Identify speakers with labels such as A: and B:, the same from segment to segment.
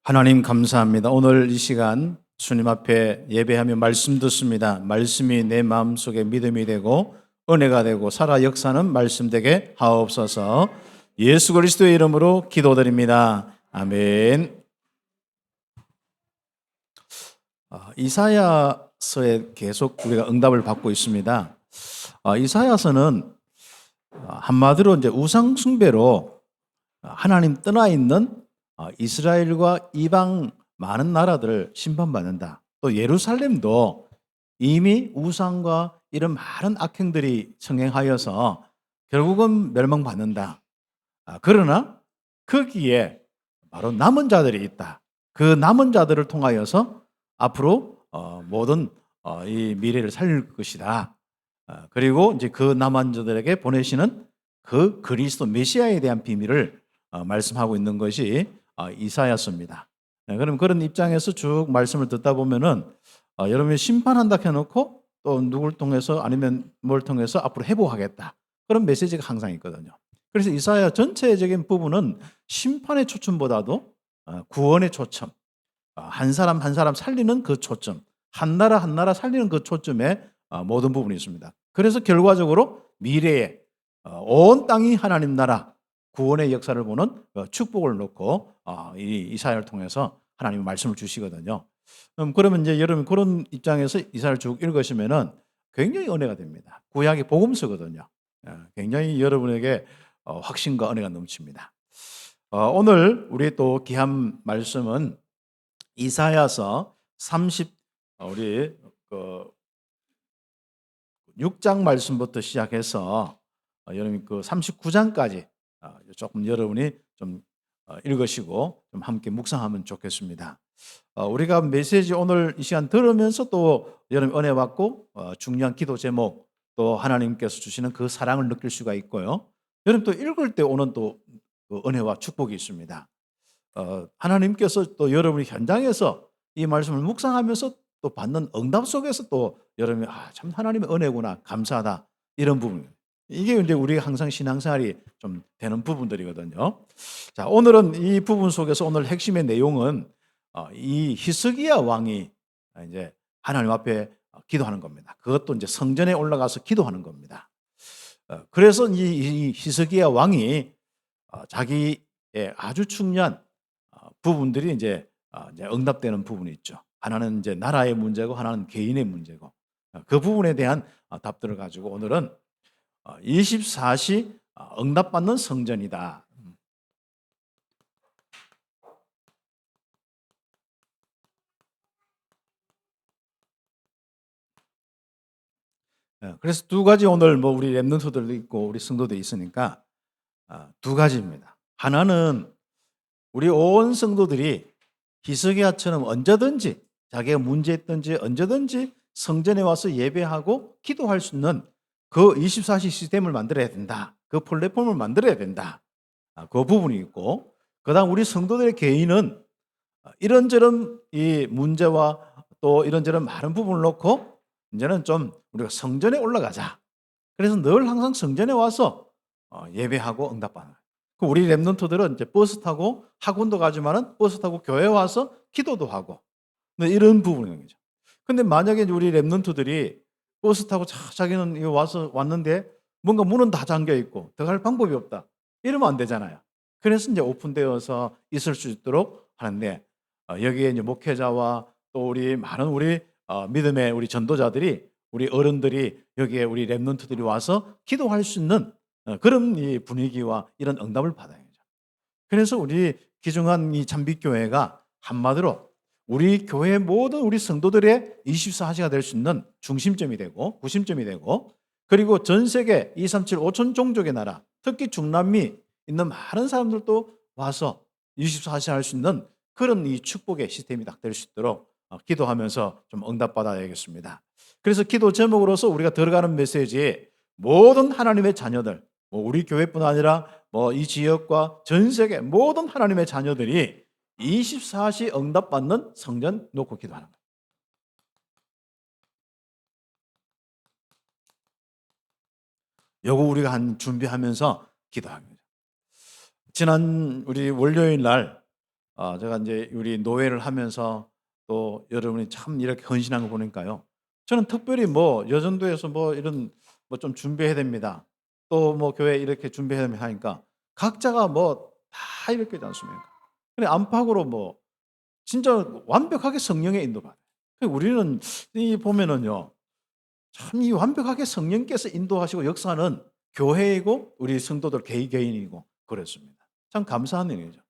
A: 하나님 감사합니다. 오늘 이 시간 주님 앞에 예배하며 말씀 듣습니다. 말씀이 내 마음속에 믿음이 되고 은혜가 되고 살아 역사는 말씀 되게 하옵소서. 예수 그리스도의 이름으로 기도드립니다. 아멘. 이사야서에 계속 우리가 응답을 받고 있습니다. 이사야서는 한마디로 이제 우상 숭배로 하나님 떠나 있는 이스라엘과 이방 많은 나라들을 심판받는다. 또 예루살렘도 이미 우상과 이런 많은 악행들이 성행하여서 결국은 멸망받는다. 그러나 거기에 바로 남은 자들이 있다. 그 남은 자들을 통하여서 앞으로 모든 이 미래를 살릴 것이다. 그리고 이제 그 남은 자들에게 보내시는 그 그리스도 메시아에 대한 비밀을 말씀하고 있는 것이 이사야서입니다. 그럼 그런 입장에서 쭉 말씀을 듣다 보면은 여러분이 심판한다 해놓고 또 누굴 통해서 아니면 뭘 통해서 앞으로 회복하겠다. 그런 메시지가 항상 있거든요. 그래서 이사야 전체적인 부분은 심판의 초점보다도 구원의 초점, 한 사람 한 사람 살리는 그 초점, 한 나라 한 나라 살리는 그 초점에 모든 부분이 있습니다. 그래서 결과적으로 미래에 온 땅이 하나님 나라 구원의 역사를 보는 축복을 놓고 이 이사야를 통해서 하나님의 말씀을 주시거든요. 그러면 이제 여러분 그런 입장에서 이사야를 쭉 읽으시면은 굉장히 은혜가 됩니다. 구약이 복음서거든요. 굉장히 여러분에게 확신과 은혜가 넘칩니다. 오늘 우리 또 귀한 말씀은 이사야서 30 우리 그 6장 말씀부터 시작해서 여러분 그 39장까지 조금 여러분이 좀 읽으시고 좀 함께 묵상하면 좋겠습니다. 우리가 메시지 오늘 이 시간 들으면서 또 여러분 은혜 받고 중요한 기도 제목 또 하나님께서 주시는 그 사랑을 느낄 수가 있고요. 여러분 또 읽을 때 오는 또 그 은혜와 축복이 있습니다. 하나님께서 또 여러분이 현장에서 이 말씀을 묵상하면서 또 받는 응답 속에서 또 여러분이 참 하나님의 은혜구나 감사하다 이런 부분 이게 이제 우리 항상 신앙생활이 좀 되는 부분들이거든요. 자 오늘은 이 부분 속에서 오늘 핵심의 내용은 이 히스기야 왕이 이제 하나님 앞에 기도하는 겁니다. 그것도 이제 성전에 올라가서 기도하는 겁니다. 그래서 이 히스기야 왕이 자기의 아주 중요한 부분들이 이제 응답되는 부분이 있죠. 하나는 이제 나라의 문제고 하나는 개인의 문제고 그 부분에 대한 답들을 가지고 오늘은 24시 응답받는 성전이다. 그래서 두 가지 오늘 뭐 우리 랩런트들도 있고 우리 성도도 있으니까 두 가지입니다. 하나는 우리 온 성도들이 히스기야처럼 언제든지 자기가 문제 있든지 언제든지 성전에 와서 예배하고 기도할 수 있는 그 24시 시스템을 만들어야 된다. 그 플랫폼을 만들어야 된다. 그 부분이 있고 그다음 우리 성도들의 개인은 이런저런 이 문제와 또 이런저런 많은 부분을 놓고 이제는 좀 우리가 성전에 올라가자. 그래서 늘 항상 성전에 와서 예배하고 응답받는. 그 우리 랩런트들은 이제 버스 타고 학원도 가지만은 버스 타고 교회 와서 기도도 하고 네, 이런 부분인 거죠. 근데 만약에 우리 랩런트들이 버스 타고 자기는 이거 와서 왔는데 뭔가 문은 다 잠겨 있고 들어갈 방법이 없다. 이러면 안 되잖아요. 그래서 이제 오픈되어서 있을 수 있도록 하는데 여기에 이제 목회자와 또 우리 많은 우리 믿음의 우리 전도자들이 우리 어른들이 여기에 우리 랩런트들이 와서 기도할 수 있는 그런 이 분위기와 이런 응답을 받아야죠. 그래서 우리 귀중한 이 잠빛교회가 한마디로 우리 교회 모든 우리 성도들의 24시가 될 수 있는 중심점이 되고 구심점이 되고 그리고 전 세계 237 5천 종족의 나라 특히 중남미 있는 많은 사람들도 와서 24시 할 수 있는 그런 이 축복의 시스템이 딱 될 수 있도록 기도하면서 좀 응답받아야겠습니다. 그래서 기도 제목으로서 우리가 들어가는 메시지에 모든 하나님의 자녀들 뭐 우리 교회뿐 아니라 뭐 이 지역과 전 세계 모든 하나님의 자녀들이 24시 응답받는 성전 놓고 기도하는 거예요. 요거 우리가 한 준비하면서 기도합니다. 지난 우리 월요일 날 제가 이제 우리 노회를 하면서 또 여러분이 참 이렇게 헌신한 거 보니까요. 저는 특별히 뭐 여전도에서 뭐 이런 뭐 좀 준비해야 됩니다. 또 뭐 교회 이렇게 준비해야 됩니다 하니까 각자가 뭐 다 이렇게 하지 않습니까? 근데 안팎으로 뭐 진짜 완벽하게 성령의 인도받아요. 우리는 이 보면은요. 참 이 완벽하게 성령께서 인도하시고 역사하는 교회이고 우리 성도들 개인이고 그렇습니다. 참 감사한 일이죠.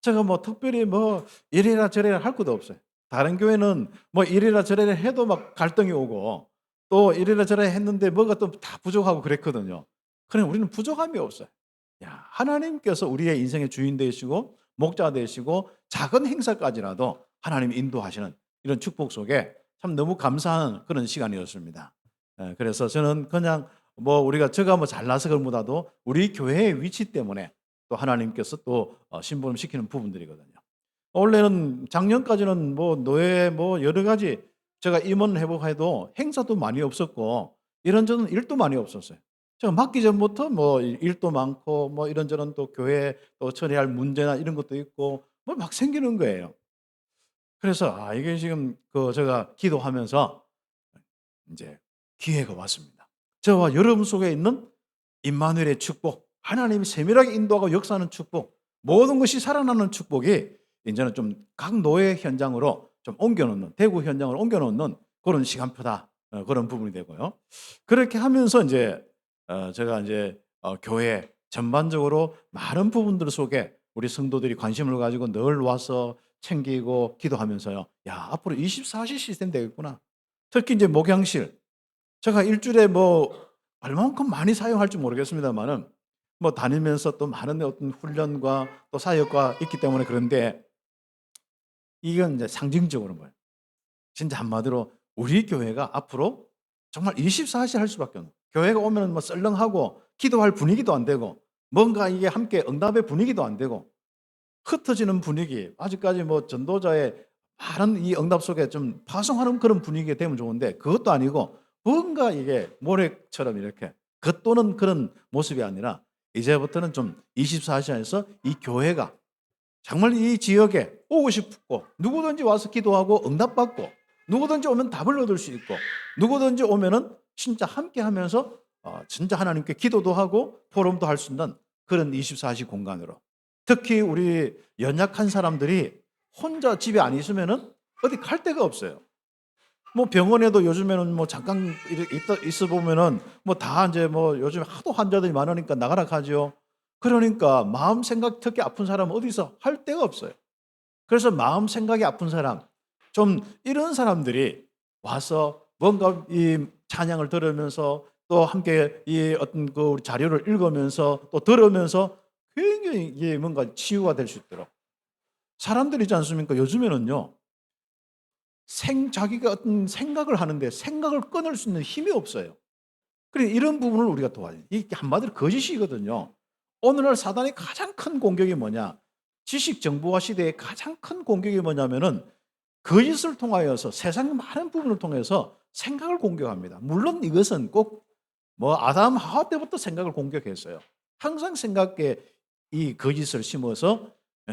A: 제가 뭐 특별히 뭐 이래라 저래라 할 것도 없어요. 다른 교회는 뭐 이래라 저래라 해도 막 갈등이 오고 또 이래라 저래라 했는데 뭐가 또 다 부족하고 그랬거든요. 그런데 우리는 부족함이 없어요. 야, 하나님께서 우리의 인생의 주인 되시고 목자 되시고 작은 행사까지라도 하나님이 인도하시는 이런 축복 속에 참 너무 감사한 그런 시간이었습니다. 그래서 저는 그냥 뭐 우리가 제가 뭐 잘나서 그런보다도 우리 교회의 위치 때문에 또 하나님께서 또 심부름시키는 부분들이거든요. 원래는 작년까지는 뭐 노예 뭐 여러 가지 제가 임원해 보고 해도 행사도 많이 없었고 이런저런 일도 많이 없었어요. 제가 맡기 전부터 뭐 일도 많고 뭐 이런저런 또 교회 또 처리할 문제나 이런 것도 있고 뭐 막 생기는 거예요. 그래서 이게 지금 제가 기도하면서 이제 기회가 왔습니다. 저와 여러분 속에 있는 임마누엘의 축복, 하나님이 세밀하게 인도하고 역사하는 축복, 모든 것이 살아나는 축복이 이제는 좀 각 노예 현장으로 좀 옮겨놓는, 대구 현장으로 옮겨놓는 그런 시간표다. 그런 부분이 되고요. 그렇게 하면서 이제 제가 이제 교회 전반적으로 많은 부분들 속에 우리 성도들이 관심을 가지고 늘 와서 챙기고 기도하면서요. 야, 앞으로 24시 시스템 되겠구나. 특히 이제 목양실. 제가 일주일에 뭐 얼마만큼 많이 사용할지 모르겠습니다만은 뭐 다니면서 또 많은 어떤 훈련과 또 사역과 있기 때문에 그런데 이건 이제 상징적으로 뭐예요? 진짜 한마디로 우리 교회가 앞으로 정말 24시 할 수밖에 없는 교회가 오면 뭐 썰렁하고 기도할 분위기도 안 되고 뭔가 이게 함께 응답의 분위기도 안 되고 흩어지는 분위기 아직까지 뭐 전도자의 많은 이 응답 속에 좀 파송하는 그런 분위기가 되면 좋은데 그것도 아니고 뭔가 이게 모래처럼 이렇게 겉도는 그런 모습이 아니라 이제부터는 좀 24시 안에서 이 교회가 정말 이 지역에 오고 싶고 누구든지 와서 기도하고 응답받고 누구든지 오면 답을 얻을 수 있고 누구든지 오면은 진짜 함께 하면서 진짜 하나님께 기도도 하고 포럼도 할 수 있는 그런 24시 공간으로 특히 우리 연약한 사람들이 혼자 집에 안 있으면은 어디 갈 데가 없어요. 뭐 병원에도 요즘에는 뭐 잠깐 있어 보면은 뭐 다 이제 뭐 요즘 하도 환자들이 많으니까 나가라 하죠. 그러니까 마음 생각 특히 아픈 사람은 어디서 할 데가 없어요. 그래서 마음 생각이 아픈 사람 좀 이런 사람들이 와서 뭔가 이 찬양을 들으면서 또 함께 이 어떤 그 우리 자료를 읽으면서 또 들으면서 굉장히 이게 뭔가 치유가 될 수 있도록 사람들이 있지 않습니까? 요즘에는요. 자기가 어떤 생각을 하는데 생각을 끊을 수 있는 힘이 없어요. 그래 이런 부분을 우리가 도와야 돼요. 이게 한마디로 거짓이거든요. 오늘날 사단의 가장 큰 공격이 뭐냐? 지식 정보화 시대의 가장 큰 공격이 뭐냐면은 거짓을 통하여서 세상 많은 부분을 통해서 생각을 공격합니다. 물론 이것은 꼭 뭐 아담 하와 때부터 생각을 공격했어요. 항상 생각에 이 거짓을 심어서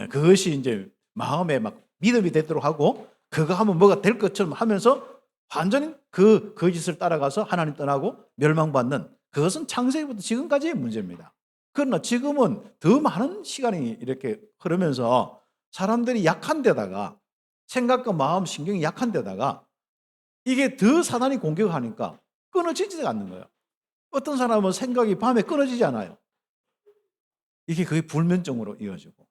A: 그것이 이제 마음에 막 믿음이 되도록 하고 그거 하면 뭐가 될 것처럼 하면서 완전히 그 거짓을 따라가서 하나님 떠나고 멸망받는 그것은 창세기부터 지금까지의 문제입니다. 그러나 지금은 더 많은 시간이 이렇게 흐르면서 사람들이 약한 데다가 생각과 마음, 신경이 약한 데다가 이게 더 사단이 공격하니까 끊어지지가 않는 거예요. 어떤 사람은 생각이 밤에 끊어지지 않아요. 이게 거의 불면증으로 이어지고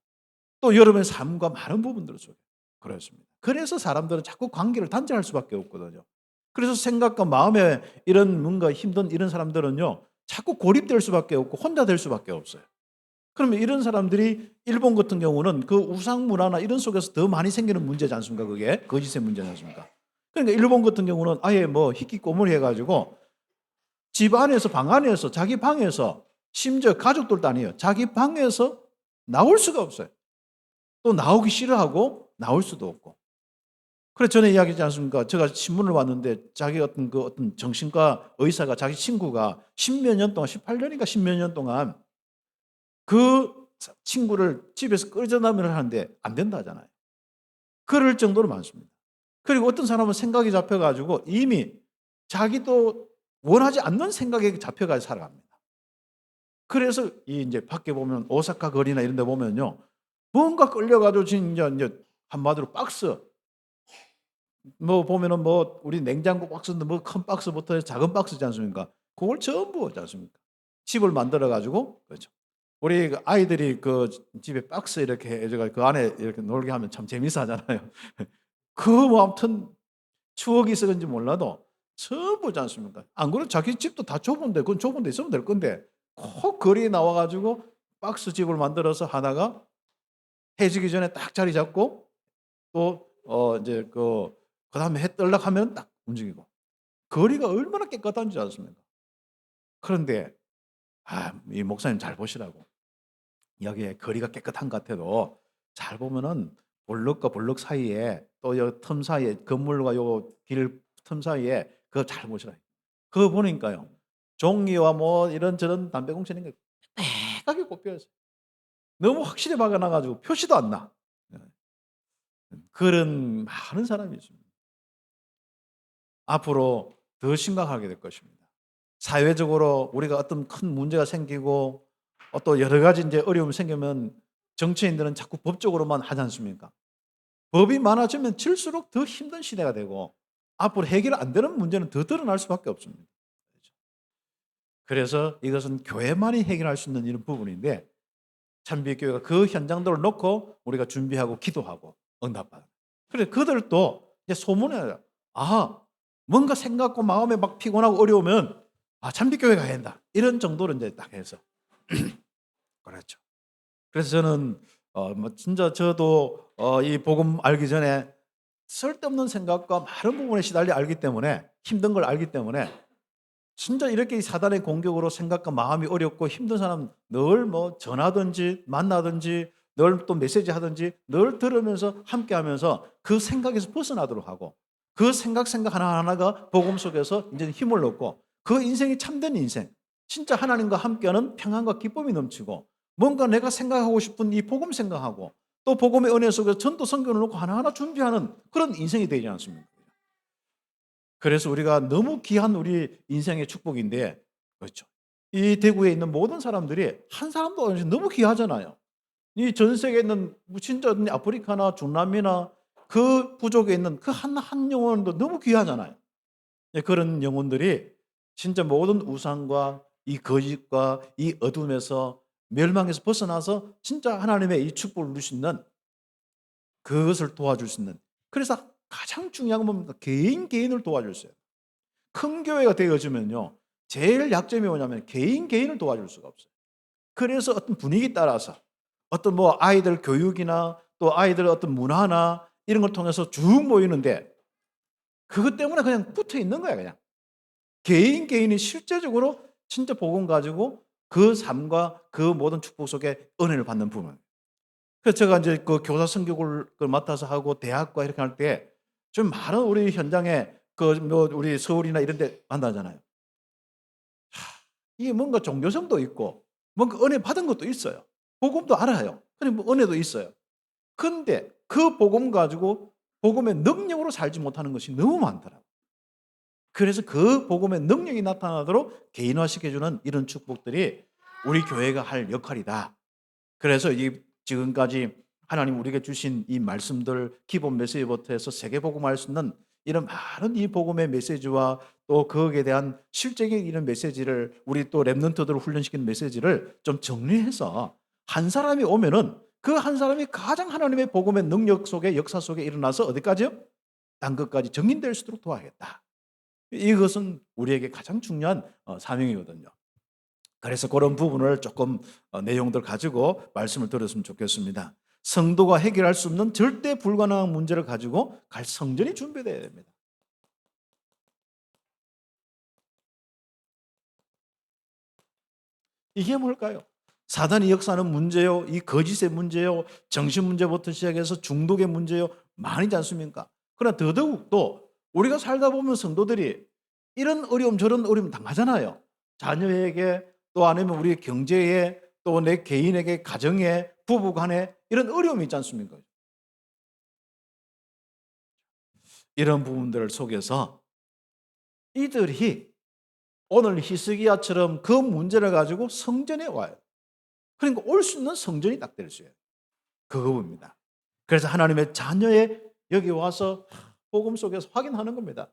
A: 또 여러분의 삶과 많은 부분들 속에 그렇습니다. 그래서 사람들은 자꾸 관계를 단절할 수밖에 없거든요. 그래서 생각과 마음에 이런 뭔가 힘든 이런 사람들은요. 자꾸 고립될 수밖에 없고 혼자 될 수밖에 없어요. 그러면 이런 사람들이 일본 같은 경우는 그 우상 문화나 이런 속에서 더 많이 생기는 문제지 않습니까? 그게 거짓의 문제지 않습니까? 그러니까 일본 같은 경우는 아예 뭐 히키코모리 해가지고 집 안에서 방 안에서 자기 방에서 심지어 가족들도 아니에요. 자기 방에서 나올 수가 없어요. 또 나오기 싫어하고 나올 수도 없고. 그래서 전에 이야기했지 않습니까? 제가 신문을 봤는데 자기 어떤 정신과 의사가 자기 친구가 십몇 년 동안 18년인가 십몇 년 동안 그 친구를 집에서 끌어내면 하는데 안 된다 하잖아요. 그럴 정도로 많습니다. 그리고 어떤 사람은 생각이 잡혀가지고 이미 자기도 원하지 않는 생각에 잡혀가지고 살아갑니다. 그래서 이제 밖에 보면 오사카 거리나 이런 데 보면요. 뭔가 끌려가지고 진짜 이제 한마디로 박스, 뭐 보면은 뭐 우리 냉장고 박스인데 뭐 큰 박스부터 해서 작은 박스지 않습니까? 그걸 전부 하지 않습니까? 집을 만들어 가지고, 그렇죠. 우리 그 아이들이 그 집에 박스 이렇게 해가 그 안에 이렇게 놀게 하면 참 재밌어 하잖아요. 그 뭐 아무튼 추억이 있어 그런지 몰라도 전부 하지 않습니까? 안 그래도 자기 집도 다 좁은데 그건 좁은 데 있으면 될 건데 꼭 거리에 나와 가지고 박스 집을 만들어서 하다가 해지기 전에 딱 자리 잡고 또 이제 그다음에 해 떨락 하면 딱 움직이고. 거리가 얼마나 깨끗한지 아십니까? 그런데 이 목사님 잘 보시라고. 여기에 거리가 깨끗한 것 같아도 잘 보면은 블럭과 블럭 사이에 또 요 틈 사이에 건물과 요 길 틈 사이에 그거 잘 보시라. 그거 보니까요. 종이와 뭐 이런저런 담배꽁초 이런 게 빽빽하게 꼽혀 있어요. 너무 확실히 박아 놔 가지고 표시도 안 나. 예. 그런 많은 사람이 있습니다. 앞으로 더 심각하게 될 것입니다. 사회적으로 우리가 어떤 큰 문제가 생기고 또 여러 가지 이제 어려움이 생기면 정치인들은 자꾸 법적으로만 하지 않습니까? 법이 많아지면 질수록 더 힘든 시대가 되고 앞으로 해결 안 되는 문제는 더 드러날 수밖에 없습니다. 그렇죠. 그래서 이것은 교회만이 해결할 수 있는 이런 부분인데 참비교회가 그 현장들을 놓고 우리가 준비하고 기도하고 응답받아. 그래 그들도 이제 소문에 뭔가 생각고 마음에 막 피곤하고 어려우면 참비교회 가야 된다. 이런 정도로 이제 딱 해서 그렇죠. 그래서 저는 뭐 진짜 저도 이 복음 알기 전에 쓸데없는 생각과 많은 부분에 시달려 알기 때문에 힘든 걸 알기 때문에 진짜 이렇게 사단의 공격으로 생각과 마음이 어렵고 힘든 사람 늘 뭐 전하든지 만나든지 늘 또 메시지 하든지 늘 들으면서 함께 하면서 그 생각에서 벗어나도록 하고 그 생각 하나하나가 복음 속에서 이제 힘을 얻고 그 인생이 참된 인생 진짜 하나님과 함께하는 평안과 기쁨이 넘치고 뭔가 내가 생각하고 싶은 이 복음 생각하고 또 복음의 은혜 속에서 전도 성경을 놓고 하나하나 준비하는 그런 인생이 되지 않습니까? 그래서 우리가 너무 귀한 우리 인생의 축복인데 그렇죠. 이 대구에 있는 모든 사람들이 한 사람도 아니지 너무 귀하잖아요. 이 전 세계에 있는 뭐 진짜 아프리카나 중남미나 그 부족에 있는 그 한 영혼도 너무 귀하잖아요. 예, 그런 영혼들이 진짜 모든 우상과 이 거짓과 이 어둠에서 멸망에서 벗어나서 진짜 하나님의 이 축복을 누릴 수 있는 그것을 도와줄 수 있는 그래서 가장 중요한 건 뭡니까? 개인을 도와줄 수 있어요. 큰 교회가 되어지면요. 제일 약점이 뭐냐면 개인을 도와줄 수가 없어요. 그래서 어떤 분위기 따라서 어떤 뭐 아이들 교육이나 또 아이들 어떤 문화나 이런 걸 통해서 쭉 모이는데 그것 때문에 그냥 붙어 있는 거야, 그냥. 개인이 실제적으로 진짜 복음 가지고 그 삶과 그 모든 축복 속에 은혜를 받는 부분. 그래서 제가 이제 그 교사 선교를 맡아서 하고 대학과 이렇게 할 때 좀 많은 우리 현장에 그 뭐 우리 서울이나 이런 데 만나잖아요. 이게 뭔가 종교성도 있고 뭔가 은혜 받은 것도 있어요. 복음도 알아요. 그리고 뭐 은혜도 있어요. 근데 그 복음 가지고 복음의 능력으로 살지 못하는 것이 너무 많더라고요. 그래서 그 복음의 능력이 나타나도록 개인화시켜 주는 이런 축복들이 우리 교회가 할 역할이다. 그래서 이 지금까지 하나님 우리에게 주신 이 말씀들 기본 메시지부터 해서 세계복음할 수 있는 이런 많은 이 복음의 메시지와 또 거기에 대한 실제적인 이런 메시지를 우리 또 랩런트들을 훈련시키는 메시지를 좀 정리해서 한 사람이 오면은 그 한 사람이 가장 하나님의 복음의 능력 속에 역사 속에 일어나서 어디까지요? 땅 끝까지 정인될 수 있도록 도와야겠다. 이것은 우리에게 가장 중요한 사명이거든요. 그래서 그런 부분을 조금 내용들 가지고 말씀을 드렸으면 좋겠습니다. 성도가 해결할 수 없는 절대 불가능한 문제를 가지고 갈 성전이 준비되어야 됩니다. 이게 뭘까요? 사단이 역사하는 문제요, 이 거짓의 문제요, 정신 문제부터 시작해서 중독의 문제요, 많이지 않습니까? 그러나 더더욱 또 우리가 살다 보면 성도들이 이런 어려움 저런 어려움 당하잖아요. 자녀에게 또 아니면 우리 경제에 또 내 개인에게 가정에 부부 간에 이런 어려움이 있지 않습니까? 이런 부분들 속에서 이들이 오늘 히스기야처럼 그 문제를 가지고 성전에 와요. 그러니까 올 수 있는 성전이 딱 될 수 있어요. 그겁니다. 그래서 하나님의 자녀의 여기 와서 복음 속에서 확인하는 겁니다.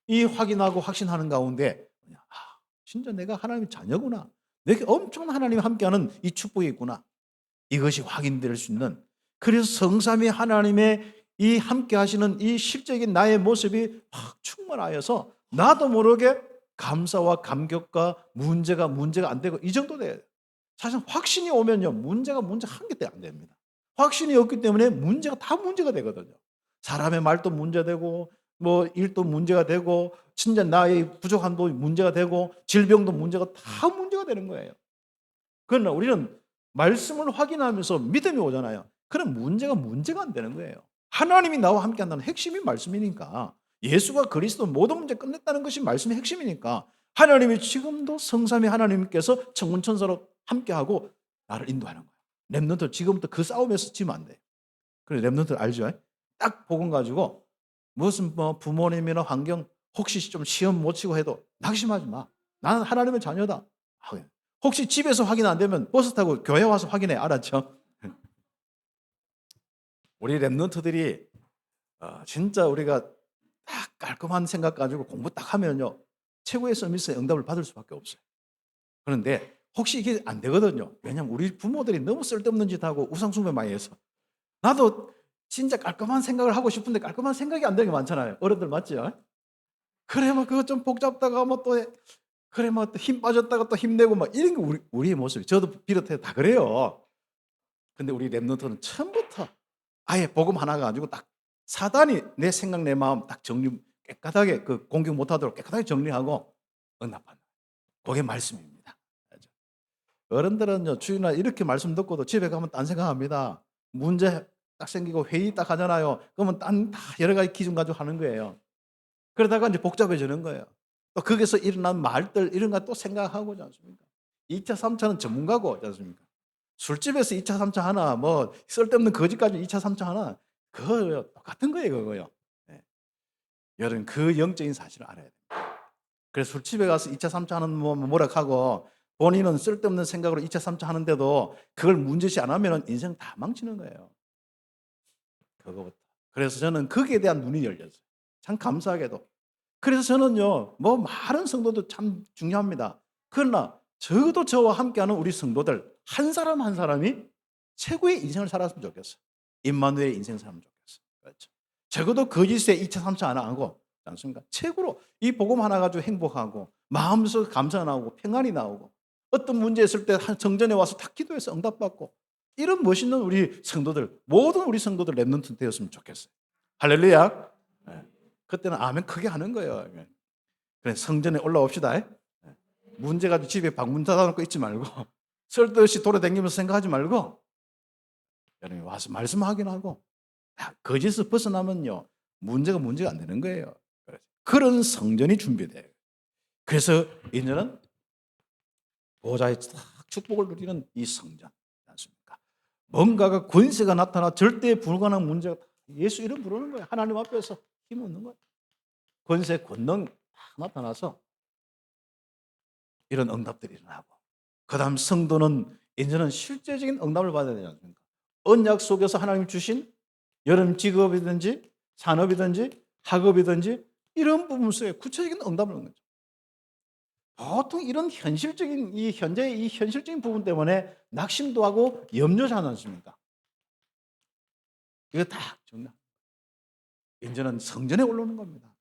A: 이 확인하고 확신하는 가운데 진짜 내가 하나님의 자녀구나. 내게 엄청난 하나님이 함께하는 이 축복이 있구나. 이것이 확인될 수 있는, 그래서 성삼위 하나님의 이 함께 하시는 이 실적인 나의 모습이 확 충만하여서 나도 모르게 감사와 감격과 문제가 안 되고 이 정도 돼야 돼요. 사실 확신이 오면요 문제 한 개 안 됩니다. 확신이 없기 때문에 문제가 다 문제가 되거든요. 사람의 말도 문제되고 뭐 일도 문제가 되고 진짜 나의 부족함도 문제가 되고 질병도 문제가 되는 거예요. 그러나 우리는 말씀을 확인하면서 믿음이 오잖아요. 그럼 문제가 안 되는 거예요. 하나님이 나와 함께 한다는 핵심이 말씀이니까, 예수가 그리스도 모든 문제 끝냈다는 것이 말씀의 핵심이니까, 하나님이 지금도 성삼위 하나님께서 천군 천사로 함께하고 나를 인도하는 거예요. 렘넌트 지금부터 그 싸움에서 지면 안 돼요. 그래 렘넌트 알죠? 딱 복음 가지고 무슨 뭐 부모님이나 환경 혹시 좀 시험 못 치고 해도 낙심하지 마. 나는 하나님의 자녀다. 혹시 집에서 확인 안 되면 버스 타고 교회 와서 확인해. 알았죠? 우리 랩런트들이 진짜 우리가 딱 깔끔한 생각 가지고 공부 딱 하면요 최고의 서비스에 응답을 받을 수밖에 없어요. 그런데 혹시 이게 안 되거든요. 왜냐하면 우리 부모들이 너무 쓸데없는 짓 하고 우상숭배 많이 해서, 나도 진짜 깔끔한 생각을 하고 싶은데 깔끔한 생각이 안 되는 게 많잖아요. 어른들 맞죠? 그래 뭐 그거 좀 복잡다가 뭐 또 그래 뭐 힘 빠졌다가 또 힘내고 막 이런 게 우리의 모습이, 저도 비롯해 다 그래요. 근데 우리 랩런트는 처음부터 아예 복음 하나 가지고 딱 사단이 내 생각 내 마음 딱 정리 깨끗하게 그 공격 못하도록 깨끗하게 정리하고 응답한다. 그게 말씀입니다. 알죠? 어른들은요 주일날 이렇게 말씀 듣고도 집에 가면 딴 생각합니다. 문제 딱 생기고 회의 딱 하잖아요. 그러면 딴 다 여러 가지 기준 가지고 하는 거예요. 그러다가 이제 복잡해지는 거예요. 또 거기서 일어난 말들 이런 거 또 생각하고 있지 않습니까? 2차, 3차는 전문가고 있지 않습니까? 술집에서 2차, 3차 하나, 뭐 쓸데없는 거짓까지 2차, 3차 하나, 그거 똑같은 거예요, 그거요. 예. 여러분 그 영적인 사실을 알아야 돼요. 그래서 술집에 가서 2차, 3차 하는 뭐라 하고 본인은 쓸데없는 생각으로 2차, 3차 하는데도 그걸 문제시 안 하면 인생 다 망치는 거예요. 그거부터. 그래서 저는 거기에 대한 눈이 열렸어요. 참 감사하게도. 그래서 저는요, 뭐 많은 성도도 참 중요합니다. 그러나 적어도 저와 함께하는 우리 성도들 한 사람 한 사람이 최고의 인생을 살았으면 좋겠어요. 임마누엘의 인생 살면 좋겠어요. 그렇죠. 적어도 거짓에 2차, 3차 안 하고, 않습니까? 최고로 이 복음 하나 가지고 행복하고 마음속 감사 나오고 평안이 나오고 어떤 문제 있을 때 정전에 와서 탁 기도해서 응답받고 이런 멋있는 우리 성도들, 모든 우리 성도들 랩런트 되었으면 좋겠어요. 할렐루야. 네. 그때는 아멘 크게 하는 거예요. 그래 성전에 올라옵시다. 문제 가지고 집에 방문 닫아놓고 있지 말고 쓸데없이 돌아다니면서 생각하지 말고 여러분이 와서 말씀 확인하고 거짓에서 벗어나면요 문제가 안 되는 거예요. 그런 성전이 준비돼요. 그래서 이제는 보좌의 축복을 누리는 이 성전 않습니까? 뭔가가 권세가 나타나 절대 불가능한 문제가 예수 이름 부르는 거예요. 하나님 앞에서 힘 얻는 거예요. 권세 권능 다 나타나서 이런 응답들이 일어나고, 그 다음 성도는 이제는 실제적인 응답을 받아야 되지 않습니까? 언약 속에서 하나님 주신 여러분 직업이든지 산업이든지 학업이든지 이런 부분 속에 구체적인 응답을 얻는 거죠. 보통 이런 현실적인 이 현재의 이 현실적인 부분 때문에 낙심도 하고 염려하지 않습니까? 이거 다 정답. 이제는 성전에 올라오는 겁니다.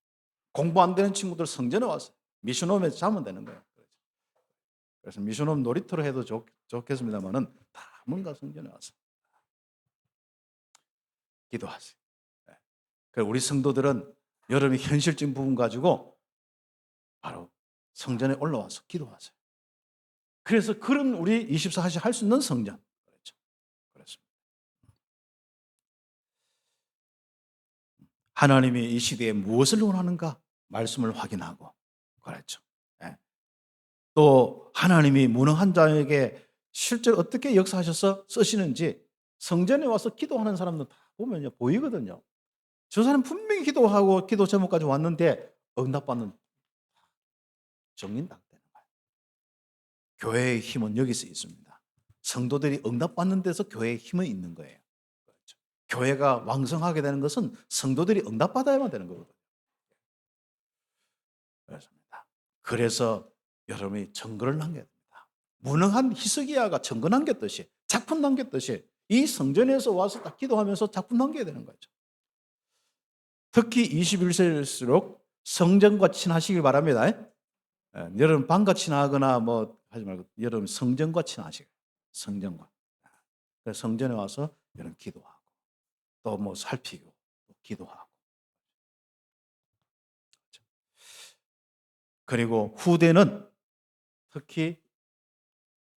A: 공부 안 되는 친구들 성전에 와서 미션홈에서 자면 되는 거예요. 그래서 미션홈 놀이터로 해도 좋겠습니다만은 다 뭔가 성전에 와서 기도하세요. 네. 우리 성도들은 여러분이 현실적인 부분 가지고 바로 성전에 올라와서 기도하세요. 그래서 그런 우리 24시간 할 수 있는 성전. 그렇죠. 그렇습니다. 하나님이 이 시대에 무엇을 원하는가 말씀을 확인하고 그렇죠. 예. 또 하나님이 무능한 자에게 실제로 어떻게 역사하셔서 쓰시는지 성전에 와서 기도하는 사람들 다 보면요 보이거든요. 저 사람 분명히 기도하고 기도 제목까지 왔는데 응답받는 정인당되는 거예요. 교회의 힘은 여기서 있습니다. 성도들이 응답받는 데서 교회의 힘은 있는 거예요. 그렇죠. 교회가 왕성하게 되는 것은 성도들이 응답받아야만 되는 거거든요. 그렇습니다. 그래서 여러분이 증거를 남겨야 됩니다. 무능한 히스기야가 증거 남겼듯이 작품 남겼듯이 이 성전에서 와서 딱 기도하면서 작품 남겨야 되는 거죠. 특히 21세일수록 성전과 친하시길 바랍니다. 여러분 방과 친하거나 뭐 하지 말고 여러분 성전과 친하시길. 성전과. 그래서 성전에 와서 여러분 기도하고 또 뭐 살피고 또 기도하고. 그리고 후대는 특히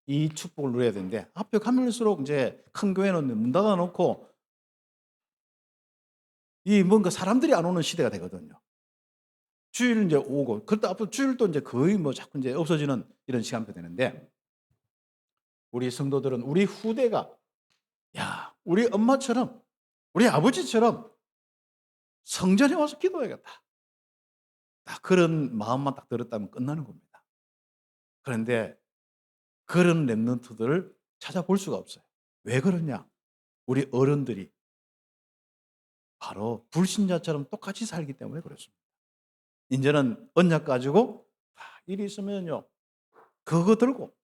A: 이 축복을 누려야 되는데 앞에 가면일수록 이제 큰 교회는 문 닫아 놓고 이 뭔가 사람들이 안 오는 시대가 되거든요. 주일 이제 오고 그때 앞으로 주일도 이제 거의 뭐 자꾸 이제 없어지는 이런 시간표 되는데 우리 성도들은 우리 후대가 야, 우리 엄마처럼 우리 아버지처럼 성전에 와서 기도해야겠다. 딱 그런 마음만 딱 들었다면 끝나는 겁니다. 그런데 그런 렘넌트들을 찾아볼 수가 없어요. 왜 그러냐? 우리 어른들이 바로 불신자처럼 똑같이 살기 때문에 그렇습니다. 이제는 언약 가지고 일이 있으면요. 그거 들고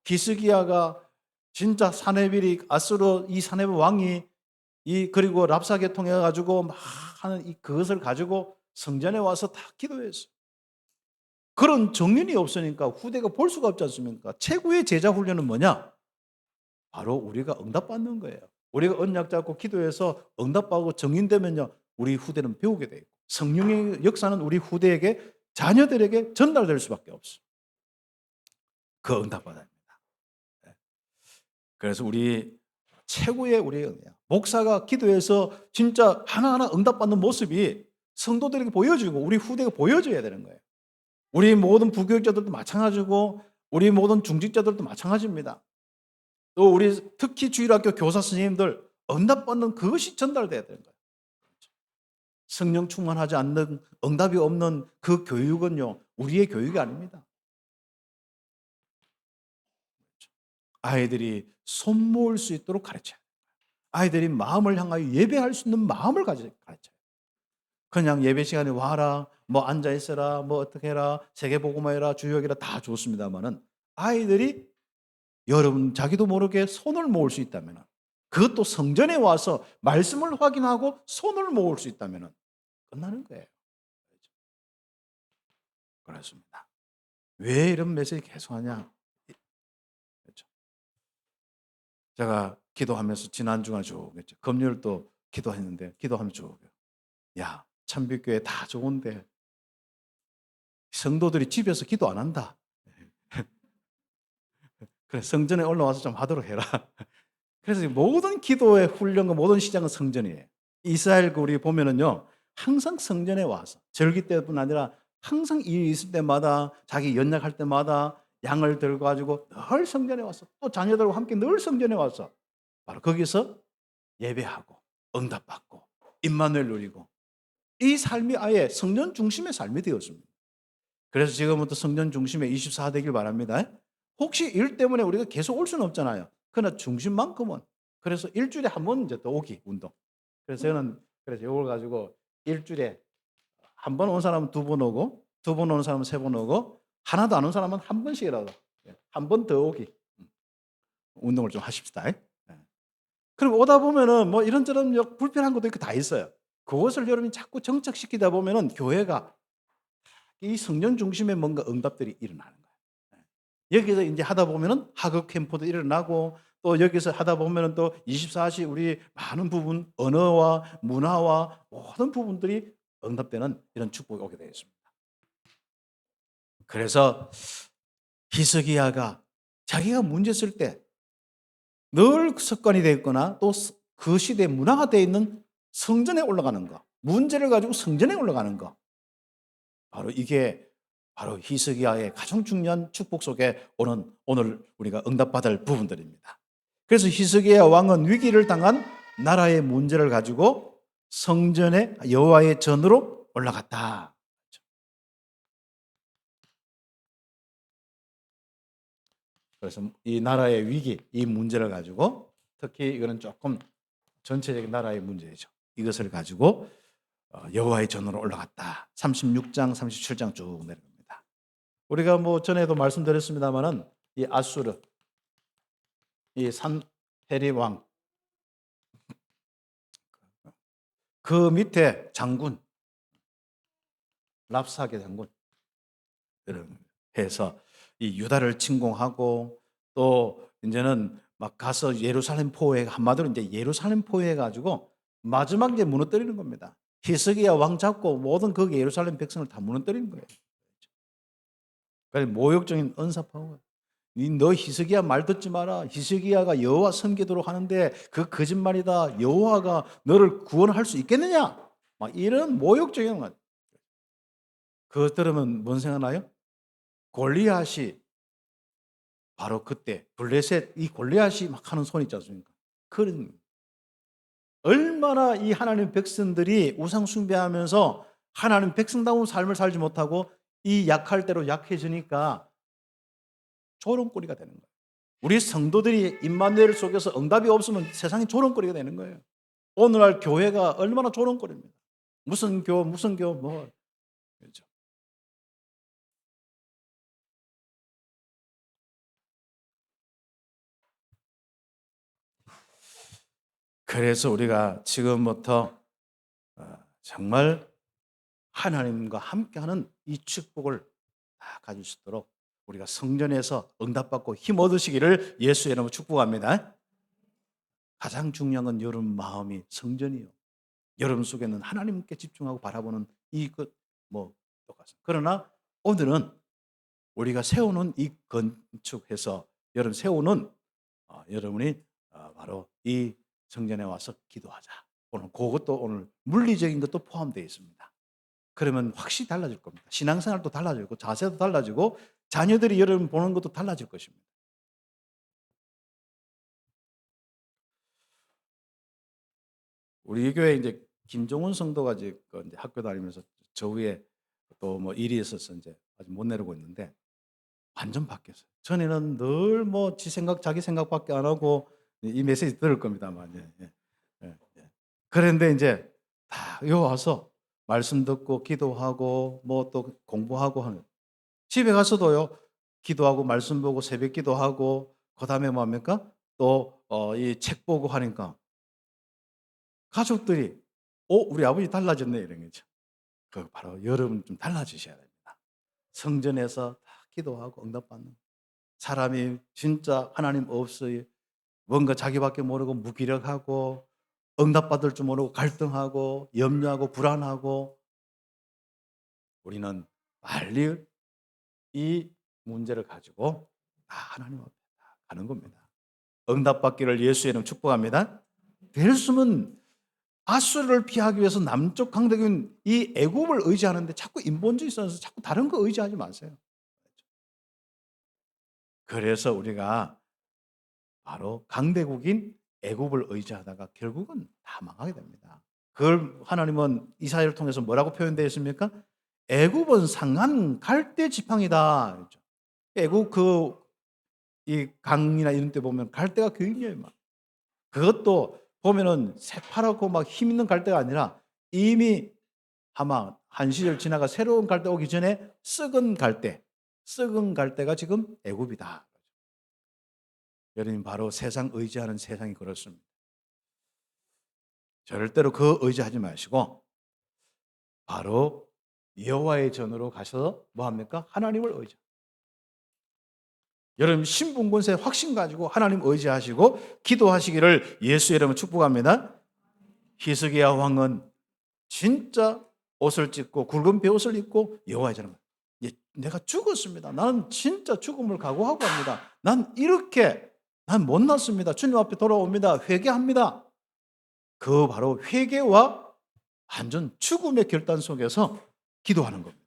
A: 히스기야가 진짜 사네빌이 아수르 이 사네빌 왕이 이 그리고 랍사게 통해 가지고 막 하는 이 그것을 가지고 성전에 와서 다 기도했어요. 그런 정륜이 없으니까 후대가 볼 수가 없지 않습니까? 최고의 제자 훈련은 뭐냐? 바로 우리가 응답받는 거예요. 우리가 언약 잡고 기도해서 응답받고 정인되면요. 우리 후대는 배우게 돼 있고 성령의 역사는 우리 후대에게 자녀들에게 전달될 수밖에 없어요. 그 응답받아야 합니다. 네. 그래서 우리 최고의 우리 은혜야. 목사가 기도해서 진짜 하나하나 응답받는 모습이 성도들에게 보여지고 우리 후대가 보여줘야 되는 거예요. 우리 모든 부교육자들도 마찬가지고 우리 모든 중직자들도 마찬가지입니다. 또 우리 특히 주일학교 교사 선생님들 응답받는 그것이 전달돼야 되는 거예요. 성령 충만하지 않는 응답이 없는 그 교육은요 우리의 교육이 아닙니다. 아이들이 손 모을 수 있도록 가르쳐요. 아이들이 마음을 향하여 예배할 수 있는 마음을 가르쳐요. 그냥 예배 시간에 와라, 뭐 앉아 있어라, 뭐 어떻게 해라, 세계복음화 해라, 주역이라 다 좋습니다만은 아이들이 여러분 자기도 모르게 손을 모을 수 있다면 그것도 성전에 와서 말씀을 확인하고 손을 모을 수 있다면 끝나는 거예요. 그렇습니다. 왜 이런 메시지 계속 하냐? 그렇죠. 제가 기도하면서 지난 주간 쭉 했죠. 금요일도 기도했는데 기도하면 쭉 야, 참빛교회 다 좋은데 성도들이 집에서 기도 안 한다. 그래 성전에 올라와서 좀 하도록 해라. 그래서 모든 기도의 훈련과 모든 시작은 성전이에요. 이스라엘 우리 보면은요 항상 성전에 와서 절기 때뿐 아니라 항상 일이 있을 때마다 자기 연약할 때마다 양을 들고 가지고 늘 성전에 와서 또 자녀들과 함께 늘 성전에 와서 바로 거기서 예배하고 응답받고 임마누엘 누리고 이 삶이 아예 성전 중심의 삶이 되었습니다. 그래서 지금부터 성전 중심의 24 되길 바랍니다. 혹시 일 때문에 우리가 계속 올 수는 없잖아요. 그러나 중심만큼은 그래서 일주일에 한 번 이제 또 오기 운동. 그래서 저는 그래서 이걸 가지고 일주일에 한 번 온 사람은 두 번 오고 두 번 오는 사람은 세 번 오고 하나도 안 온 사람은 한 번씩이라도 한 번 더 오기 운동을 좀 하십시다. 그럼 오다 보면은 뭐 이런저런 불편한 것도 있고 다 있어요. 그것을 여러분이 자꾸 정착시키다 보면은 교회가 이 성전 중심의 뭔가 응답들이 일어나는 거예요. 여기서 이제 하다 보면은 학업 캠프도 일어나고 또 여기서 하다 보면은 또 24시 우리 많은 부분 언어와 문화와 모든 부분들이 응답되는 이런 축복이 오게 되어 있습니다. 그래서 히스기야가 자기가 문제 쓸 때 늘 습관이 되어 있거나 또 그 시대의 문화가 되어 있는 성전에 올라가는 거, 문제를 가지고 성전에 올라가는 거, 바로 이게 바로 히스기야의 가장 중요한 축복 속에 오는 오늘 우리가 응답받을 부분들입니다. 그래서 히스기야 왕은 위기를 당한 나라의 문제를 가지고 성전에 여호와의 전으로 올라갔다. 그래서 이 나라의 위기, 이 문제를 가지고 특히 이거는 조금 전체적인 나라의 문제죠. 이것을 가지고 여호와의 전으로 올라갔다. 36장, 37장 쭉 내려갑니다. 우리가 뭐 전에도 말씀드렸습니다만은 이 아수르, 이 산헤립 왕, 그 밑에 장군 랍사게 장군 해서 이 유다를 침공하고 또 이제는 막 가서 예루살렘 포위해 한마디로 이제 예루살렘 포위해 가지고 마지막 이제 무너뜨리는 겁니다. 히스기야 왕 잡고 모든 그 예루살렘 백성을 다 무너뜨리는 거예요. 그래서 모욕적인 언사파워. 너 히스기야 말 듣지 마라. 히스기야가 여호와 섬기도록 하는데 그 거짓말이다. 여호와가 너를 구원할 수 있겠느냐? 막 이런 모욕적인 것. 그거 들으면 뭔 생각나요? 골리앗이 바로 그때 블레셋 이 골리앗이 막 하는 손 있지 않습니까? 그런 얼마나 이 하나님 백성들이 우상 숭배하면서 하나님 백성다운 삶을 살지 못하고 이 약할 대로 약해지니까 조롱거리가 되는 거예요. 우리 성도들이 임마누엘 속에서 응답이 없으면 세상이 조롱거리가 되는 거예요. 오늘날 교회가 얼마나 조롱거리입니다. 무슨 교 뭐 그렇죠. 그래서 우리가 지금부터 정말 하나님과 함께하는 이 축복을 다 가질 수 있도록 우리가 성전에서 응답받고 힘 얻으시기를 예수의 이름으로 축복합니다. 가장 중요한 건 여러분 마음이 성전이요. 여러분 속에는 하나님께 집중하고 바라보는 이것뭐 똑같습니다. 그러나 오늘은 우리가 세우는 이 건축해서 여러분 세우는 여러분이 바로 이 성전에 와서 기도하자. 오늘 그것도 오늘 물리적인 것도 포함되어 있습니다. 그러면 확실히 달라질 겁니다. 신앙생활도 달라지고 자세도 달라지고 자녀들이 여러분 보는 것도 달라질 것입니다. 우리 교회 이제 김종훈 성도가 이제 학교 다니면서 저 위에 또 뭐 일이 있어서 이제 아직 못 내려오고 있는데 완전 바뀌었어요. 전에는 늘 뭐 지 생각 자기 생각밖에 안 하고 이 메시지 들을 겁니다만 예. 그런데 이제 다 여기 와서 말씀 듣고 기도하고 뭐 또 공부하고 하는 집에 가서도요. 기도하고 말씀 보고 새벽 기도하고 그다음에 뭐 합니까? 또 이 책 보고 하니까 가족들이 우리 아버지 달라졌네." 이런 거죠. 그 바로 여러분 좀 달라지셔야 됩니다. 성전에서 다 기도하고 응답받는 사람이 진짜 하나님 없이 뭔가 자기밖에 모르고 무기력하고 응답받을 줄 모르고 갈등하고 염려하고 불안하고 우리는 빨리 이 문제를 가지고 다 하나님 앞에 다 가는 겁니다. 응답받기를 예수의 이름 축복합니다. 될 수면 아수르를 피하기 위해서 남쪽 강대국인 이 애굽을 의지하는데 자꾸 인본주의 써서 자꾸 다른 거 의지하지 마세요. 그래서 우리가 바로 강대국인 애굽을 의지하다가 결국은 다 망하게 됩니다. 그걸 하나님은 이사야를 통해서 뭐라고 표현되어 있습니까? 애굽은 상한 갈대 지팡이다. 그렇죠? 애굽 이 강이나 이런 데 보면 갈대가 굉장히 많아. 그것도 보면은 새파랗고 막 힘 있는 갈대가 아니라 이미 아마 한 시절 지나가 새로운 갈대 오기 전에 썩은 갈대가 지금 애굽이다. 여러분 바로 세상 의지하는 세상이 그렇습니다. 절대로 그 의지하지 마시고 바로 여호와의 전으로 가셔서 뭐 합니까? 하나님을 의지. 여러분 신분권세 확신 가지고 하나님 의지하시고 기도하시기를 예수의 이름으로 축복합니다. 히스기야 왕은 진짜 옷을 찢고 굵은 베옷을 입고 여호와의 전을 내가 죽었습니다. 나는 진짜 죽음을 각오하고 합니다. 난 못났습니다. 주님 앞에 돌아옵니다. 회개합니다. 그 바로 회개와 완전 죽음의 결단 속에서 기도하는 겁니다.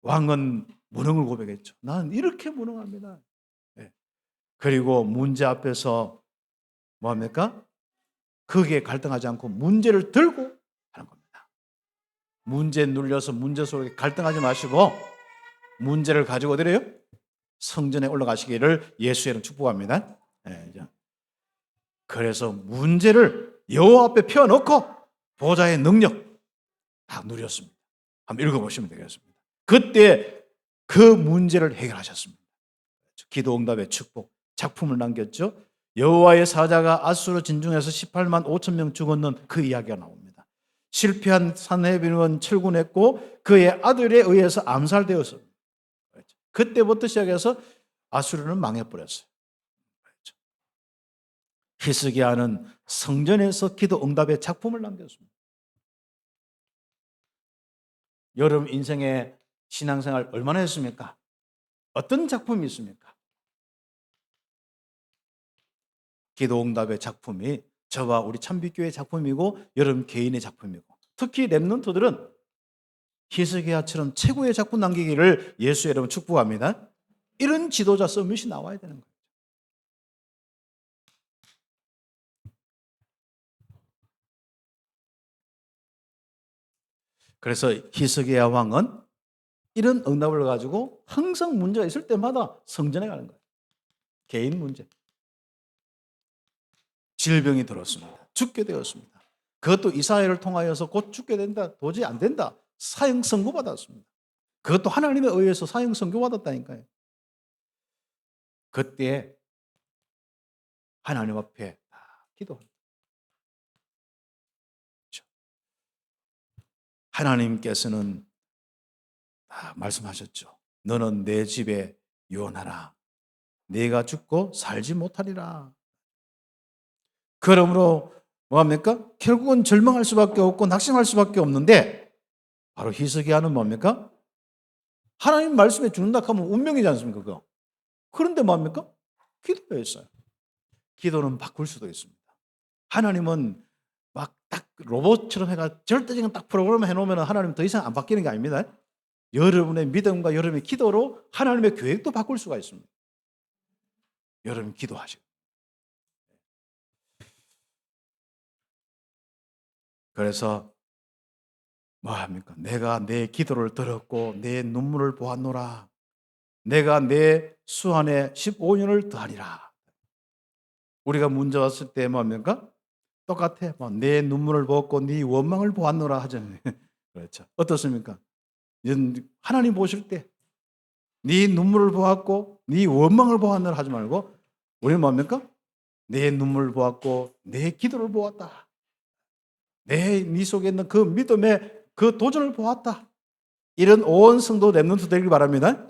A: 왕은 무능을 고백했죠. 나는 이렇게 무능합니다. 예. 그리고 문제 앞에서 뭐합니까? 거기에 갈등하지 않고 문제를 들고 하는 겁니다. 문제에 눌려서 문제 속에 갈등하지 마시고 문제를 가지고 어디래요? 성전에 올라가시기를 예수의 이름 축복합니다. 예, 그래서 문제를 여호와 앞에 펴놓고 보좌의 능력 다 누렸습니다. 한번 읽어보시면 되겠습니다. 그때 그 문제를 해결하셨습니다. 기도 응답의 축복, 작품을 남겼죠. 여호와의 사자가 아수르 진중에서 18만 5천 명 죽었는 그 이야기가 나옵니다. 실패한 산헤립은 철군했고 그의 아들에 의해서 암살되었습니다. 그때부터 시작해서 아수르는 망해버렸어요. 히스기야는 성전에서 기도 응답의 작품을 남겼습니다. 여러분 인생의 신앙생활 얼마나 했습니까? 어떤 작품이 있습니까? 기도 응답의 작품이 저와 우리 참빛교회의 작품이고 여러분 개인의 작품이고 특히 렘넌트들은 히스기야처럼 최고의 작품 남기기를 예수의 이름으로 축복합니다. 이런 지도자 서밋이 나와야 되는 거예요. 그래서 히스기야 왕은 이런 응답을 가지고 항상 문제가 있을 때마다 성전에 가는 거예요. 개인 문제. 질병이 들었습니다. 죽게 되었습니다. 그것도 이사야를 통하여서 곧 죽게 된다. 도저히 안 된다. 사형 선고받았습니다. 그것도 하나님에 의해서 사형 선고받았다니까요. 그때 하나님 앞에 기도합니다. 그렇죠. 하나님께서는 말씀하셨죠. 너는 내 집에 유언하라. 네가 죽고 살지 못하리라. 그러므로 뭐합니까? 결국은 절망할 수밖에 없고 낙심할 수밖에 없는데 바로 히스기야는 뭡니까? 하나님 말씀에 죽는다 하면 운명이지 않습니까? 그거. 그런데 뭡니까? 기도했어요. 기도는 바꿀 수도 있습니다. 하나님은 막 딱 로봇처럼 해가 절대적인 딱 프로그램 해놓으면 하나님 더 이상 안 바뀌는 게 아닙니다. 여러분의 믿음과 여러분의 기도로 하나님의 계획도 바꿀 수가 있습니다. 여러분 기도하시고. 그래서 뭐 합니까? 내가 내 기도를 들었고 내 눈물을 보았노라. 내가 내 수 안에 15년을 더하리라. 우리가 문제 왔을 때 뭡니까? 똑같아. 내 눈물을 보았고 네 원망을 보았노라 하잖아요. 그렇죠. 어떻습니까? 하나님 보실 때 네 눈물을 보았고 네 원망을 보았노라 하지 말고 우리는 뭡니까? 내 눈물을 보았고 내 기도를 보았다. 네 속에 있는 그 믿음의 그 도전을 보았다. 이런 온 성도 렘넌트 되길 바랍니다.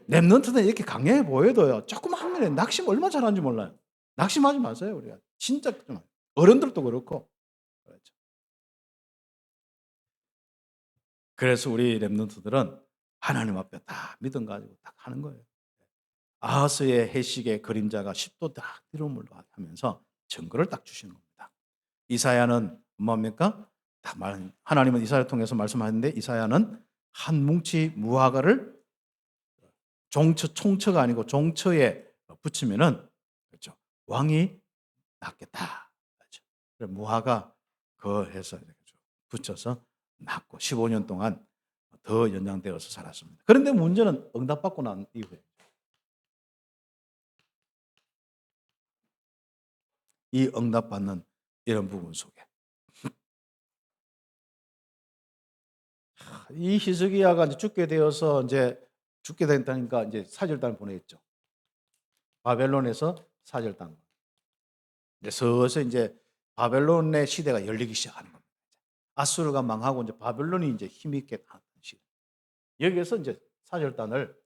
A: 렘넌트는 이렇게 강해 보여도요. 조그만 면에 낙심 얼마나 잘하는지 몰라요. 낙심하지 마세요. 우리가 진짜 좀 어른들도 그렇고. 그렇죠. 그래서 우리 렘넌트들은 하나님 앞에 다 믿음 가지고 딱 하는 거예요. 아하스의 해식의 그림자가 10도 딱 뒤로 물러가면서 증거를 딱 주시는 겁니다. 이사야는 뭡니까? 하나님은 이사야를 통해서 말씀하는데 이사야는 한 뭉치 무화과를 총처가 아니고 종처에 붙이면은 그렇죠. 왕이 낫겠다. 그렇죠. 무화과 그 해서 붙여서 낫고 15년 동안 더 연장되어서 살았습니다. 그런데 문제는 응답받고 난 이후에 이 응답받는 이런 부분 속에 이 히스기야가 이제 죽게 되어서 이제 죽게 된다니까 이제 사절단을 보냈죠. 바벨론에서 사절단. 이제 서서히 이제 바벨론의 시대가 열리기 시작하는 겁니다. 아수르가 망하고 이제 바벨론이 이제 힘있게 하는 시대. 여기에서 이제 사절단을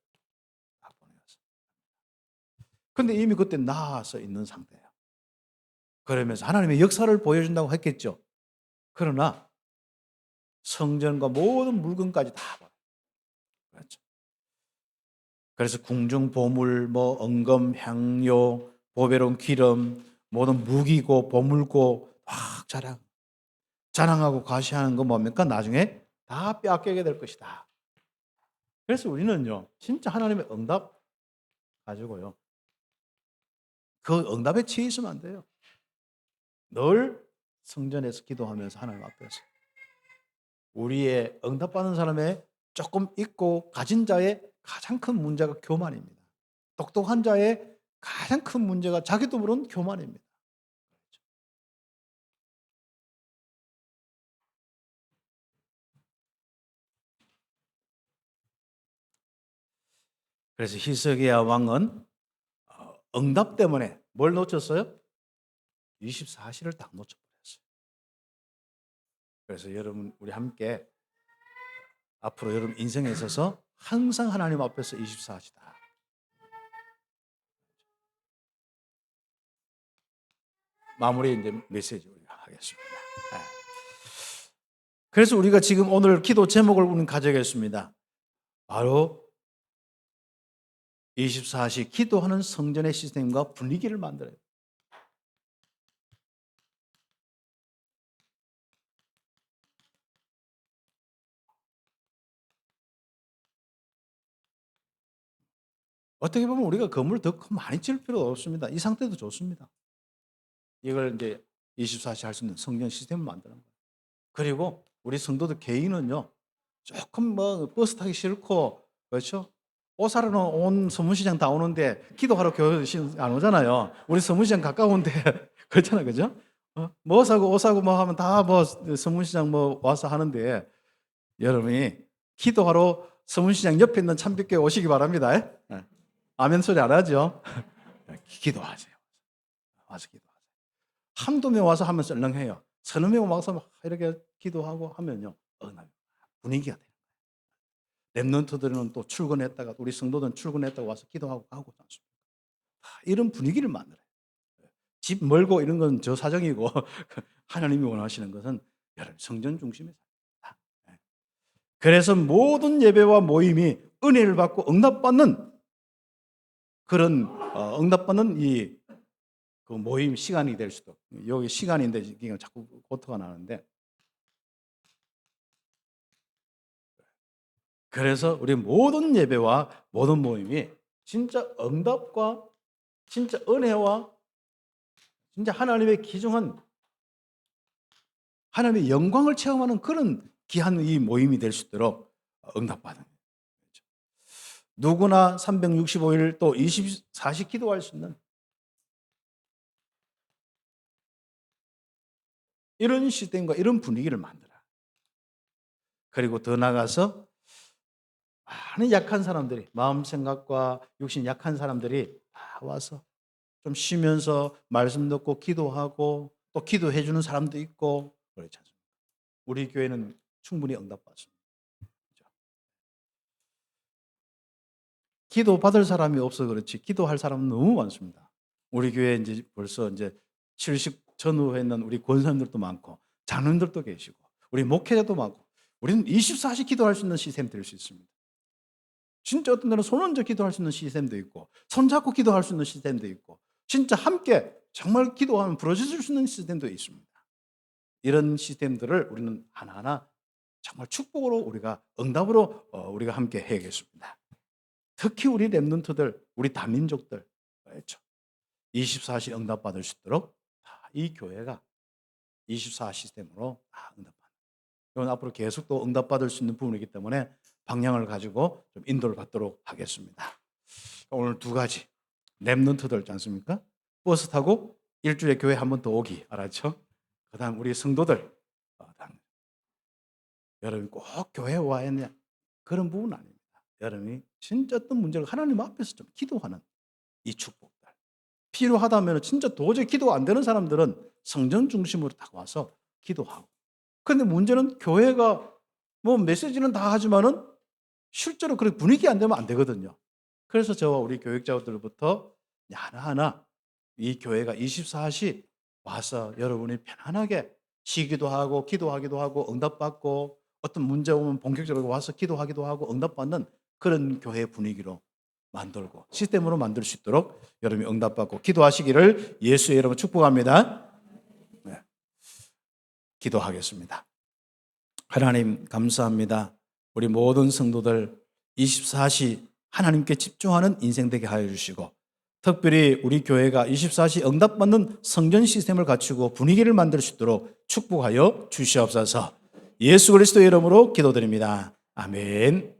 A: 다 보내었어요. 근데 이미 그때 나아서 있는 상태예요. 그러면서 하나님의 역사를 보여준다고 했겠죠. 그러나 성전과 모든 물건까지 다 버려요. 그렇죠. 그래서 궁중 보물, 뭐 은금, 향료, 보배로운 기름, 모든 무기고 보물고 막 자랑하고 과시하는 거 뭡니까? 나중에 다 빼앗기게 될 것이다. 그래서 우리는요, 진짜 하나님의 응답 가지고요, 그 응답에 취해 있으면 안 돼요. 늘 성전에서 기도하면서 하나님 앞에서 우리의 응답받는 사람의 조금 있고 가진 자의 가장 큰 문제가 교만입니다. 똑똑한 자의 가장 큰 문제가 자기도 모르는 교만입니다. 그래서 히스기야 왕은 응답 때문에 뭘 놓쳤어요? 24시를 딱 놓쳐버렸어요. 그래서 여러분, 우리 함께 앞으로 여러분 인생에 있어서 항상 하나님 앞에서 24시다. 마무리 이제 메시지 우리가 하겠습니다. 네. 그래서 우리가 지금 오늘 기도 제목을 우리는 가져야겠습니다. 바로 24시 기도하는 성전의 시스템과 분위기를 만들어요. 어떻게 보면 우리가 건물 더 많이 지을 필요가 없습니다. 이 상태도 좋습니다. 이걸 이제 24시 할 수 있는 성전 시스템을 만드는 거예요. 그리고 우리 성도들 개인은요, 조금 뭐 버스 타기 싫고, 그렇죠? 옷 사러 온 서문시장 다 오는데 기도하러 교회 안 오잖아요. 우리 서문시장 가까운데 그렇잖아요, 그죠? 뭐 사고 옷 사고 뭐 하면 다 뭐 서문시장 뭐 와서 하는데, 여러분이 기도하러 서문시장 옆에 있는 참빛교회 오시기 바랍니다. 예. 아멘 소리 안 하죠? 기도하세요. 와서 기도하세요. 한두 명 와서 하면 썰렁해요. 서너 명 와서 이렇게 기도하고 하면요, 분위기가 돼요. 랩런트들은 또 출근했다가, 우리 성도들은 출근했다가 와서 기도하고 가고 않습니까? 이런 분위기를 만들어요. 집 멀고 이런 건 저 사정이고 하나님이 원하시는 것은 여러분 성전 중심에 삽니다. 그래서 모든 예배와 모임이 은혜를 받고 응답받는 그런 응답받는 그 모임 시간이 될 수도. 여기 시간인데 이게 자꾸 고토가 나는데, 그래서 우리 모든 예배와 모든 모임이 진짜 응답과 진짜 은혜와 진짜 하나님의 귀중한 하나님의 영광을 체험하는 그런 귀한 이 모임이 될 수 있도록 응답받는 거죠. 누구나 365일 또 24시 기도할 수 있는 이런 시스템과 이런 분위기를 만들어. 그리고 더 나아가서 많은 약한 사람들이, 마음 생각과 육신 약한 사람들이 다 와서 좀 쉬면서 말씀 듣고 기도하고 또 기도해 주는 사람도 있고 그렇지 않습니까? 우리 교회는 충분히 응답받습니다. 그렇죠? 기도 받을 사람이 없어 그렇지 기도할 사람은 너무 많습니다. 우리 교회 이제 벌써 이제 70 전후했는 우리 권사님들도 많고 장로님들도 계시고 우리 목회자도 많고 우리는 24시 기도할 수 있는 시스템 될 수 있습니다. 진짜 어떤 데는 손 얹어 기도할 수 있는 시스템도 있고 손잡고 기도할 수 있는 시스템도 있고 진짜 함께 정말 기도하면 부러질 수 있는 시스템도 있습니다. 이런 시스템들을 우리는 하나하나 정말 축복으로 우리가 응답으로 우리가 함께 해야겠습니다. 특히 우리 랩런트들, 우리 다민족들, 그렇죠? 24시 응답받을 수 있도록 이 교회가 24 시스템으로 응답받는. 이건 앞으로 계속 또 응답받을 수 있는 부분이기 때문에 방향을 가지고 좀 인도를 받도록 하겠습니다. 오늘 두 가지 랩런트들 있지 않습니까? 버스 타고 일주일에 교회 한 번 더 오기, 알았죠? 그다음 우리 성도들, 여러분 꼭 교회 와야 했냐 그런 부분은 아닙니다. 여러분이 진짜 어떤 문제를 하나님 앞에서 좀 기도하는 이 축복들 필요하다면 진짜 도저히 기도 안 되는 사람들은 성전 중심으로 딱 와서 기도하고. 그런데 문제는 교회가 뭐 메시지는 다 하지만은 실제로 그렇게 분위기 안 되면 안 되거든요. 그래서 저와 우리 교육자들부터 하나하나 이 교회가 24시 와서 여러분이 편안하게 쉬기도 하고 기도하기도 하고 응답받고 어떤 문제 오면 본격적으로 와서 기도하기도 하고 응답받는 그런 교회 분위기로 만들고 시스템으로 만들 수 있도록 여러분이 응답받고 기도하시기를 예수의 이름으로 축복합니다. 네. 기도하겠습니다. 하나님 감사합니다. 우리 모든 성도들 24시 하나님께 집중하는 인생 되게 하여 주시고, 특별히 우리 교회가 24시 응답받는 성전 시스템을 갖추고 분위기를 만들 수 있도록 축복하여 주시옵소서. 예수 그리스도의 이름으로 기도드립니다. 아멘.